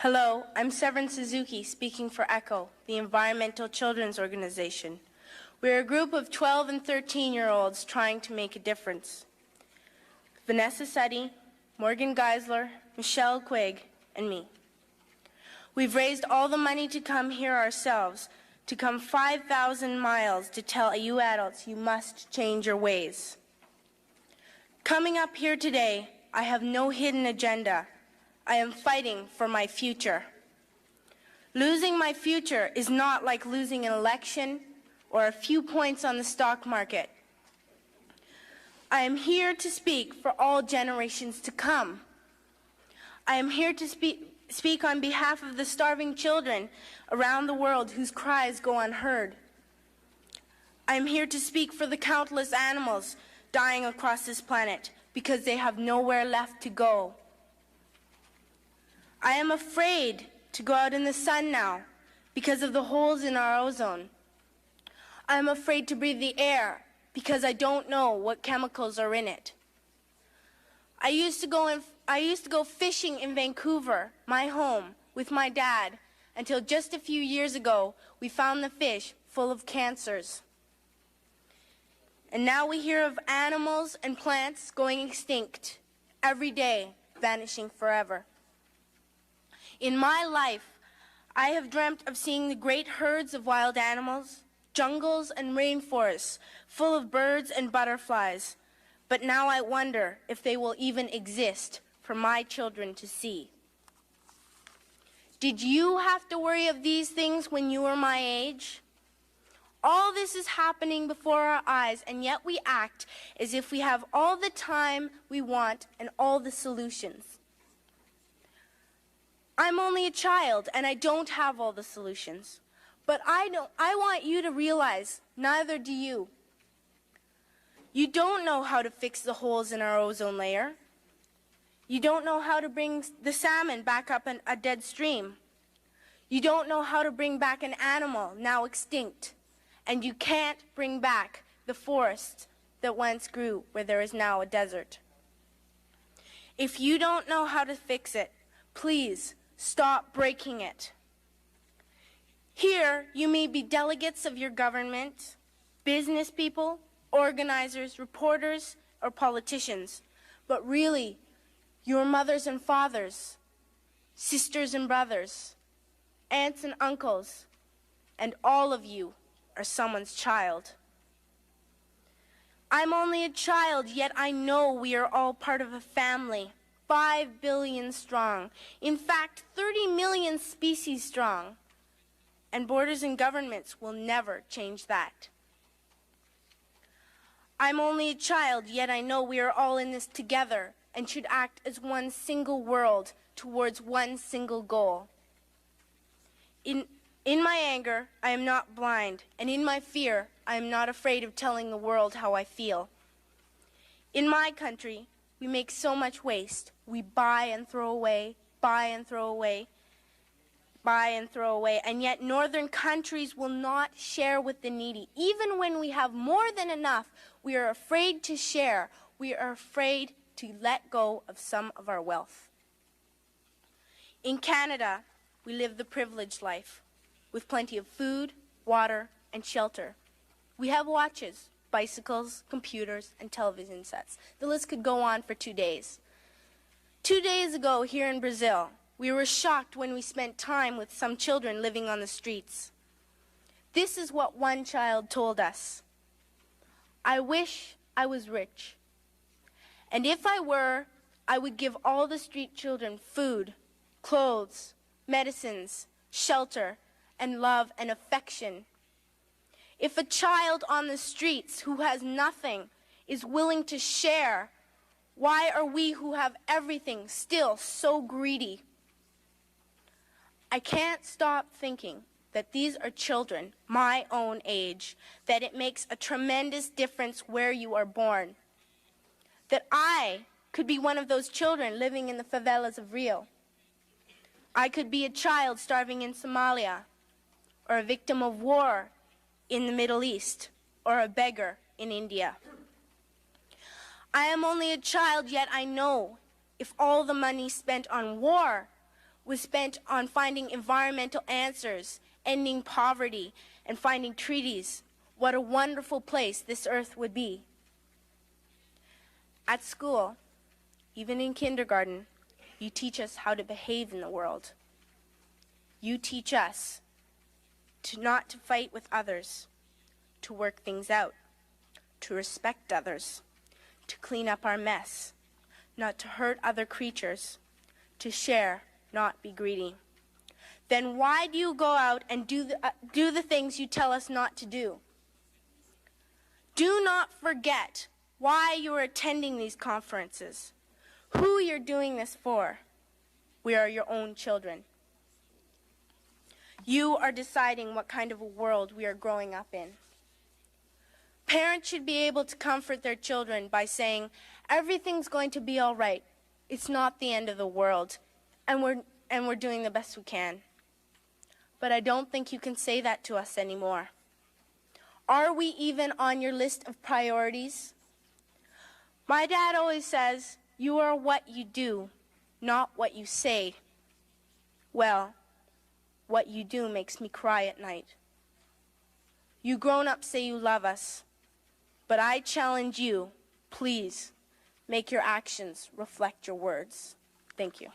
Hello, I'm Severin Suzuki, speaking for ECHO, the Environmental Children's Organization. We're a group of 12 and 13-year-olds trying to make a difference. Vanessa Suddy, Morgan Geisler, Michelle Quigg, and me. We've raised all the money to come here ourselves, to come 5,000 miles to tell you adults you must change your ways. Coming up here today, I have no hidden agenda. I am fighting for my future. Losing my future is not like losing an election or a few points on the stock market. I am here to speak for all generations to come. I am here to speak on behalf of the starving children around the world whose cries go unheard. I am here to speak for the countless animals dying across this planet because they have nowhere left to go. I am afraid to go out in the sun now because of the holes in our ozone. I am afraid to breathe the air because I don't know what chemicals are in it. I used to go fishing in Vancouver, my home, with my dad, until just a few years ago we found the fish full of cancers. And now we hear of animals and plants going extinct every day, vanishing forever. In my life, I have dreamt of seeing the great herds of wild animals, jungles and rainforests full of birds and butterflies. But now I wonder if they will even exist for my children to see. Did you have to worry of these things when you were my age? All this is happening before our eyes, and yet we act as if we have all the time we want and all the solutions. I'm only a child, and I don't have all the solutions. But I want you to realize, neither do you. You don't know how to fix the holes in our ozone layer. You don't know how to bring the salmon back up a dead stream. You don't know how to bring back an animal now extinct. And you can't bring back the forest that once grew where there is now a desert. If you don't know how to fix it, please stop breaking it. Here, you may be delegates of your government, business people, organizers, reporters, or politicians, but really, your mothers and fathers, sisters and brothers, aunts and uncles, and all of you are someone's child. I'm only a child, yet I know we are all part of a family. 5 billion strong. In fact, 30 million species strong. And borders and governments will never change that. I'm only a child, yet I know we are all in this together and should act as one single world towards one single goal. In my anger, I am not blind, and in my fear, I am not afraid of telling the world how I feel. In my country, we make so much waste. We buy and throw away, buy and throw away, buy and throw away. And yet northern countries will not share with the needy. Even when we have more than enough, we are afraid to share. We are afraid to let go of some of our wealth. In Canada, we live the privileged life with plenty of food, water, and shelter. We have watches, bicycles, computers, and television sets. The list could go on for 2 days. 2 days ago here in Brazil, we were shocked when we spent time with some children living on the streets. This is what one child told us. I wish I was rich. And if I were, I would give all the street children food, clothes, medicines, shelter, and love and affection. If a child on the streets who has nothing is willing to share, why are we who have everything still so greedy? I can't stop thinking that these are children my own age, that it makes a tremendous difference where you are born. That I could be one of those children living in the favelas of Rio. I could be a child starving in Somalia, or a victim of war in the Middle East, or a beggar in India. I am only a child, yet I know if all the money spent on war was spent on finding environmental answers, ending poverty, and finding treaties, what a wonderful place this earth would be. At school, even in kindergarten, you teach us how to behave in the world. You teach us not to fight with others, to work things out, to respect others, to clean up our mess, not to hurt other creatures, to share, not be greedy. Then why do you go out and do the things you tell us not to do? Do not forget why you are attending these conferences, who you're doing this for. We are your own children. You are deciding what kind of a world we are growing up in. Parents should be able to comfort their children by saying, everything's going to be all right. It's not the end of the world, and we're doing the best we can. But I don't think you can say that to us anymore. Are we even on your list of priorities? My dad always says, you are what you do, not what you say. Well, what you do makes me cry at night. You grown-ups say you love us, but I challenge you, please, make your actions reflect your words. Thank you.